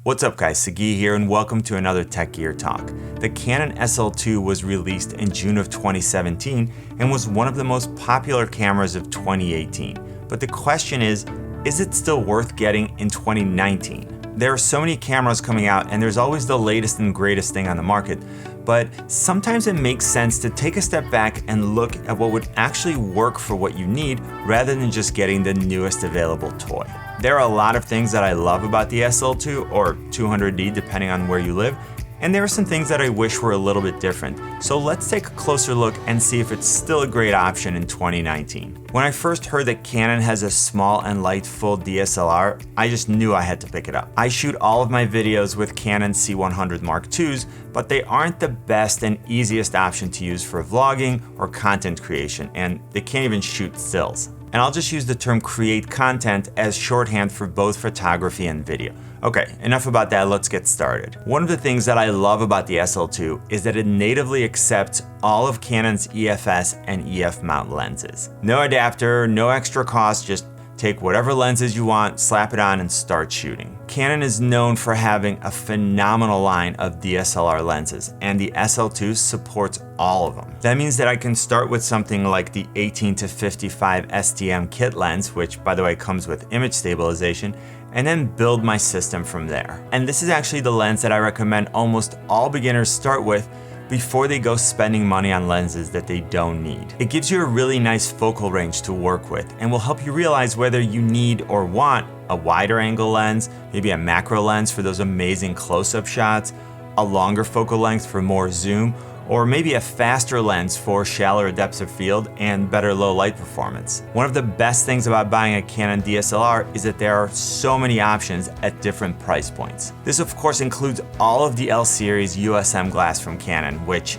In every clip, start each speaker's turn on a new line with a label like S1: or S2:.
S1: What's up guys, Sagi here and welcome to another Tech Gear Talk. The Canon SL2 was released in June of 2017 and was one of the most popular cameras of 2018. But the question is it still worth getting in 2019? There are so many cameras coming out and there's always the latest and greatest thing on the market, but sometimes it makes sense to take a step back and look at what would actually work for what you need rather than just getting the newest available toy. There are a lot of things that I love about the SL2 or 200D depending on where you live, and there are some things that I wish were a little bit different. So let's take a closer look and see if it's still a great option in 2019. When I first heard that Canon has a small and light full DSLR, I just knew I had to pick it up. I shoot all of my videos with Canon C100 Mark IIs, but they aren't the best and easiest option to use for vlogging or content creation, and they can't even shoot stills. And I'll just use the term create content as shorthand for both photography and video. Okay, enough about that, let's get started. One of the things that I love about the SL2 is that it natively accepts all of Canon's EFS and EF mount lenses. No adapter, no extra cost, just take whatever lenses you want, slap it on and start shooting. Canon is known for having a phenomenal line of DSLR lenses, and the SL2 supports all of them. That means that I can start with something like the 18-55 STM kit lens, which by the way comes with image stabilization, and then build my system from there. And this is actually the lens that I recommend almost all beginners start with before they go spending money on lenses that they don't need. It gives you a really nice focal range to work with and will help you realize whether you need or want a wider angle lens, maybe a macro lens for those amazing close-up shots, a longer focal length for more zoom, or maybe a faster lens for shallower depths of field and better low light performance. One of the best things about buying a Canon DSLR is that there are so many options at different price points. This of course includes all of the L series USM glass from Canon, which,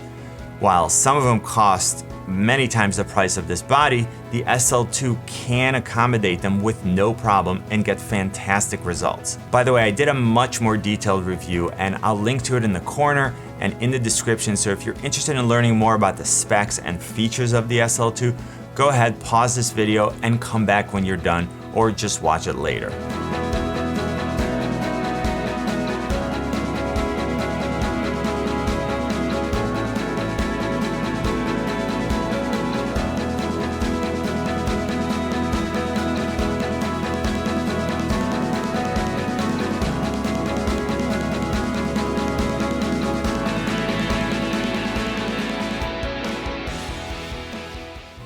S1: while some of them cost many times the price of this body, the SL2 can accommodate them with no problem and get fantastic results. By the way, I did a much more detailed review and I'll link to it in the corner and in the description, so if you're interested in learning more about the specs and features of the SL2, go ahead, pause this video and come back when you're done, or just watch it later.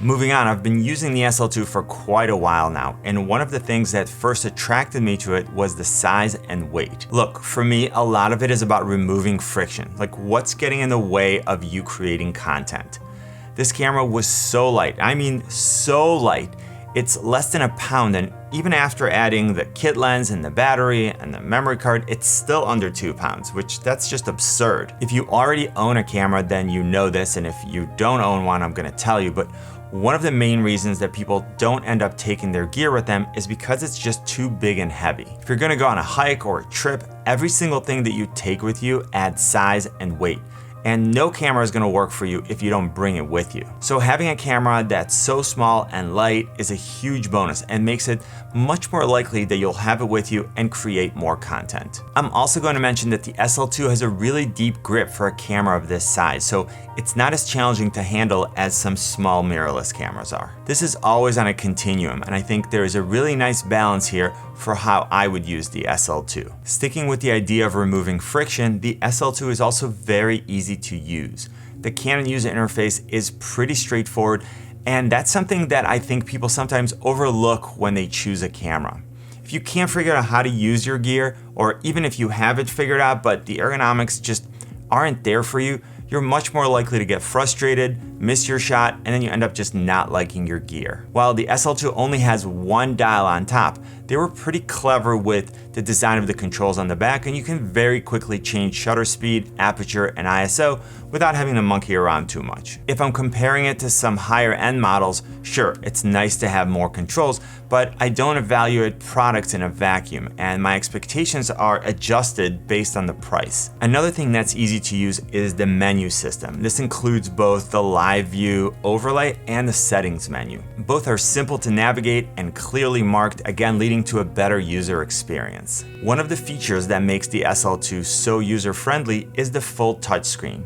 S1: Moving on, I've been using the SL2 for quite a while now, and one of the things that first attracted me to it was the size and weight. Look, for me, a lot of it is about removing friction, like what's getting in the way of you creating content. This camera was so light, I mean so light, it's less than a pound, and even after adding the kit lens and the battery and the memory card, it's still under 2 pounds, which that's just absurd. If you already own a camera, then you know this, and if you don't own one, I'm gonna tell you, but one of the main reasons that people don't end up taking their gear with them is because it's just too big and heavy. If you're gonna go on a hike or a trip, every single thing that you take with you adds size and weight. And no camera is gonna work for you if you don't bring it with you. So having a camera that's so small and light is a huge bonus and makes it much more likely that you'll have it with you and create more content. I'm also going to mention that the SL2 has a really deep grip for a camera of this size, so it's not as challenging to handle as some small mirrorless cameras are. This is always on a continuum, and I think there is a really nice balance here for how I would use the SL2. Sticking with the idea of removing friction, the SL2 is also very easy to use. The Canon user interface is pretty straightforward, and that's something that I think people sometimes overlook when they choose a camera. If you can't figure out how to use your gear, or even if you have it figured out but the ergonomics just aren't there for you, you're much more likely to get frustrated, miss your shot, and then you end up just not liking your gear. While the SL2 only has one dial on top, they were pretty clever with the design of the controls on the back, and you can very quickly change shutter speed, aperture, and ISO without having to monkey around too much. If I'm comparing it to some higher end models, sure, it's nice to have more controls, but I don't evaluate products in a vacuum, and my expectations are adjusted based on the price. Another thing that's easy to use is the menu system. This includes both the live live view overlay and the settings menu. Both are simple to navigate and clearly marked, again leading to a better user experience. One of the features that makes the SL2 so user-friendly is the full touchscreen.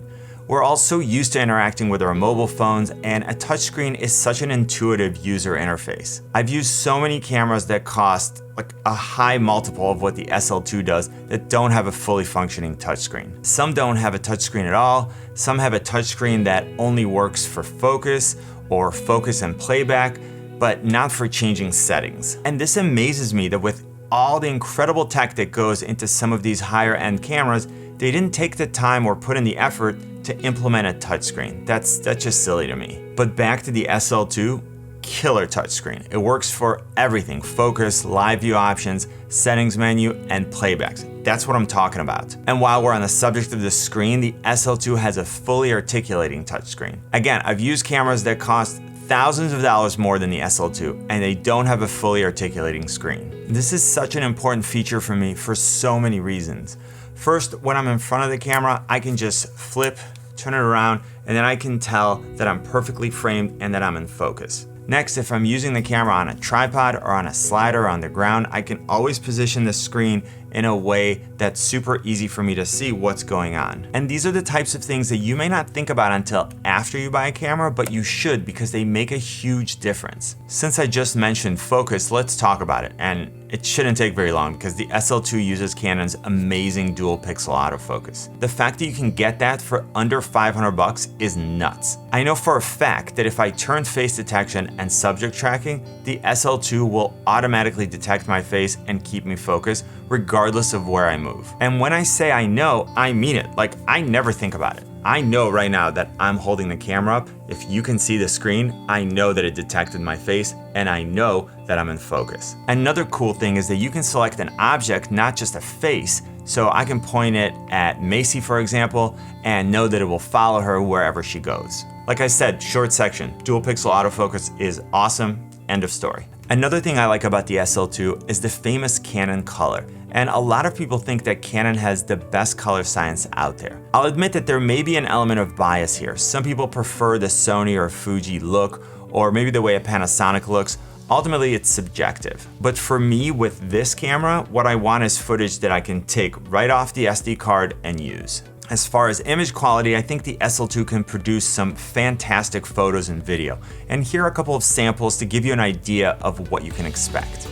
S1: We're all so used to interacting with our mobile phones, and a touchscreen is such an intuitive user interface. I've used so many cameras that cost like a high multiple of what the SL2 does that don't have a fully functioning touchscreen. Some don't have a touchscreen at all, some have a touchscreen that only works for focus or focus and playback, but not for changing settings. And this amazes me that with all the incredible tech that goes into some of these higher end cameras, they didn't take the time or put in the effort to implement a touchscreen. That's just silly to me. But back to the SL2, killer touchscreen. It works for everything: focus, live view options, settings menu, and playbacks. That's what I'm talking about. And while we're on the subject of the screen, the SL2 has a fully articulating touchscreen. Again, I've used cameras that cost thousands of dollars more than the SL2, and they don't have a fully articulating screen. This is such an important feature for me for so many reasons. First, when I'm in front of the camera, I can just flip, turn it around, and then I can tell that I'm perfectly framed and that I'm in focus. Next, if I'm using the camera on a tripod or on a slider on the ground, I can always position the screen in a way that's super easy for me to see what's going on. And these are the types of things that you may not think about until after you buy a camera, but you should, because they make a huge difference. Since I just mentioned focus, let's talk about it. And it shouldn't take very long because the SL2 uses Canon's amazing dual pixel autofocus. The fact that you can get that for under 500 bucks is nuts. I know for a fact that if I turn face detection and subject tracking, the SL2 will automatically detect my face and keep me focused regardless of where I move. And when I say I know, I mean it. Like, I never think about it. I know right now that I'm holding the camera up. If you can see the screen, I know that it detected my face, and I know that I'm in focus. Another cool thing is that you can select an object, not just a face. So I can point it at Macy, for example, and know that it will follow her wherever she goes. Like I said, short section, dual pixel autofocus is awesome, end of story. Another thing I like about the SL2 is the famous Canon color. And a lot of people think that Canon has the best color science out there. I'll admit that there may be an element of bias here. Some people prefer the Sony or Fuji look, or maybe the way a Panasonic looks. Ultimately, it's subjective. But for me, with this camera, what I want is footage that I can take right off the SD card and use. As far as image quality, I think the SL2 can produce some fantastic photos and video. And here are a couple of samples to give you an idea of what you can expect.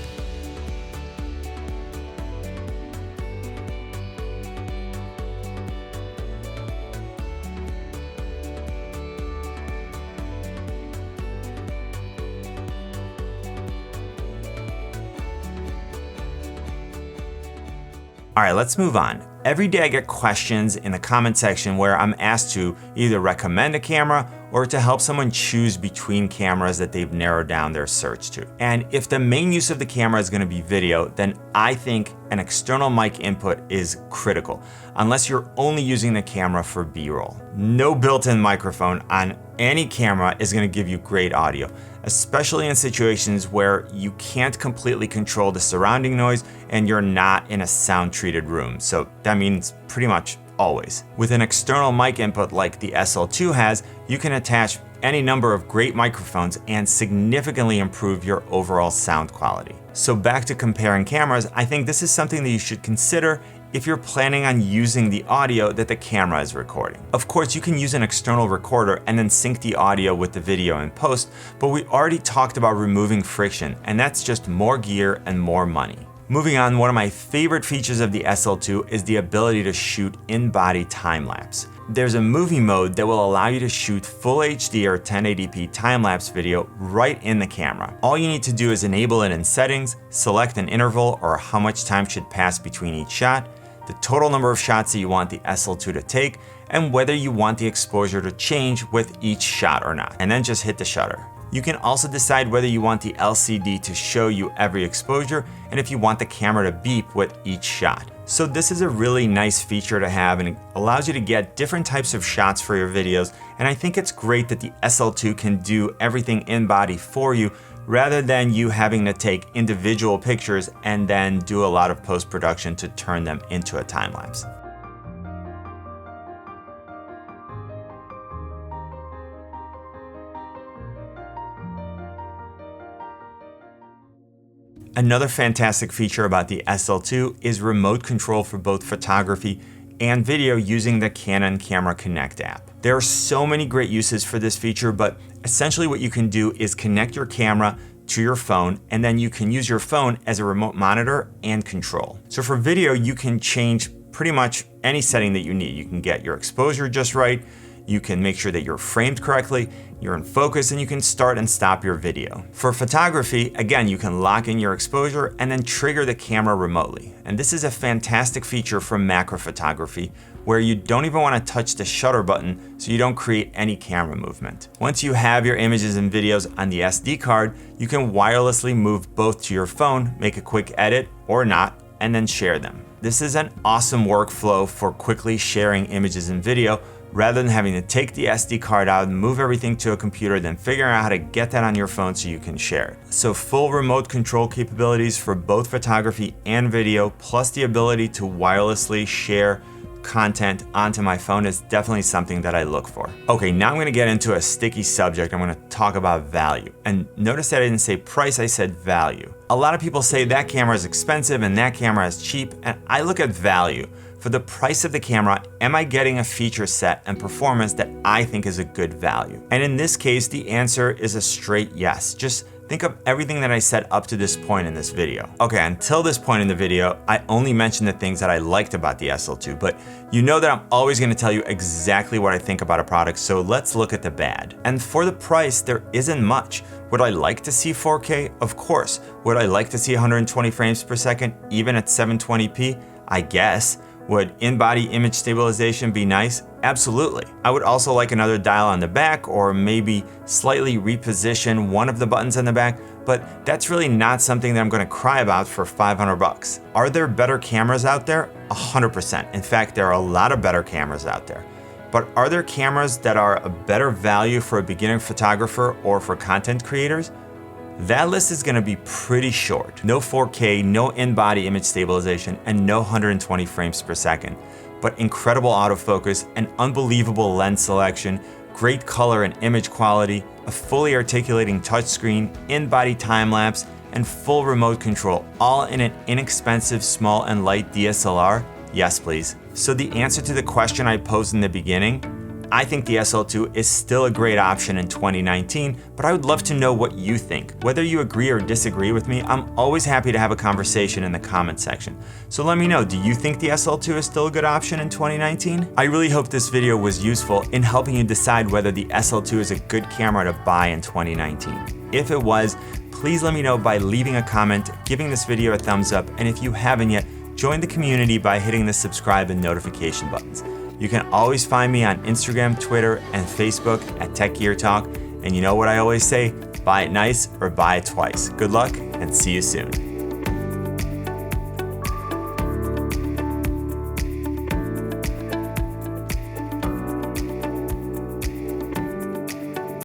S1: All right, let's move on. Every day I get questions in the comment section where I'm asked to either recommend a camera or to help someone choose between cameras that they've narrowed down their search to. And if the main use of the camera is gonna be video, then I think an external mic input is critical, unless you're only using the camera for B-roll. No built-in microphone on any camera is gonna give you great audio, especially in situations where you can't completely control the surrounding noise and you're not in a sound-treated room. So that means pretty much always. With an external mic input like the SL2 has, you can attach any number of great microphones and significantly improve your overall sound quality. So back to comparing cameras, I think this is something that you should consider if you're planning on using the audio that the camera is recording. Of course, you can use an external recorder and then sync the audio with the video in post, but we already talked about removing friction, and that's just more gear and more money. Moving on, one of my favorite features of the SL2 is the ability to shoot in-body time-lapse. There's a movie mode that will allow you to shoot full HD or 1080p time-lapse video right in the camera. All you need to do is enable it in settings, select an interval or how much time should pass between each shot, the total number of shots that you want the SL2 to take, and whether you want the exposure to change with each shot or not, and then just hit the shutter. You can also decide whether you want the LCD to show you every exposure and if you want the camera to beep with each shot. So this is a really nice feature to have, and it allows you to get different types of shots for your videos, and I think it's great that the SL2 can do everything in body for you rather than you having to take individual pictures and then do a lot of post-production to turn them into a time-lapse. . Another fantastic feature about the SL2 is remote control for both photography and video using the Canon Camera Connect app. There are so many great uses for this feature, but essentially what you can do is connect your camera to your phone, and then you can use your phone as a remote monitor and control. So for video, you can change pretty much any setting that you need. You can get your exposure just right, you can make sure that you're framed correctly, you're in focus, and you can start and stop your video. For photography, again, you can lock in your exposure and then trigger the camera remotely. And this is a fantastic feature for macro photography, where you don't even want to touch the shutter button so you don't create any camera movement. Once you have your images and videos on the SD card, you can wirelessly move both to your phone, make a quick edit or not, and then share them. This is an awesome workflow for quickly sharing images and video, rather than having to take the SD card out and move everything to a computer, then figuring out how to get that on your phone so you can share it. So full remote control capabilities for both photography and video, plus the ability to wirelessly share content onto my phone is definitely something that I look for. Okay, now I'm gonna get into a sticky subject. I'm gonna talk about value. And notice that I didn't say price, I said value. A lot of people say that camera is expensive and that camera is cheap, and I look at value. For the price of the camera, am I getting a feature set and performance that I think is a good value? And in this case, the answer is a straight yes. Just think of everything that I said up to this point in this video. Okay, until this point in the video, I only mentioned the things that I liked about the SL2, but you know that I'm always gonna tell you exactly what I think about a product, so let's look at the bad. And for the price, there isn't much. Would I like to see 4K? Of course. Would I like to see 120 frames per second, even at 720p? I guess. Would in-body image stabilization be nice? Absolutely. I would also like another dial on the back, or maybe slightly reposition one of the buttons on the back, but that's really not something that I'm gonna cry about for 500 bucks. Are there better cameras out there? 100%. In fact, there are a lot of better cameras out there. But are there cameras that are a better value for a beginner photographer or for content creators? That list is gonna be pretty short. No 4K, no in-body image stabilization, and no 120 frames per second. But incredible autofocus, an unbelievable lens selection, great color and image quality, a fully articulating touchscreen, in-body time-lapse, and full remote control, all in an inexpensive, small and light DSLR? Yes, please. So the answer to the question I posed in the beginning, I think the SL2 is still a great option in 2019, but I would love to know what you think. Whether you agree or disagree with me, I'm always happy to have a conversation in the comment section. So let me know, do you think the SL2 is still a good option in 2019? I really hope this video was useful in helping you decide whether the SL2 is a good camera to buy in 2019. If it was, please let me know by leaving a comment, giving this video a thumbs up, and if you haven't yet, join the community by hitting the subscribe and notification buttons. You can always find me on Instagram, Twitter, and Facebook at Tech Gear Talk. And you know what I always say, buy it nice or buy it twice. Good luck and see you soon.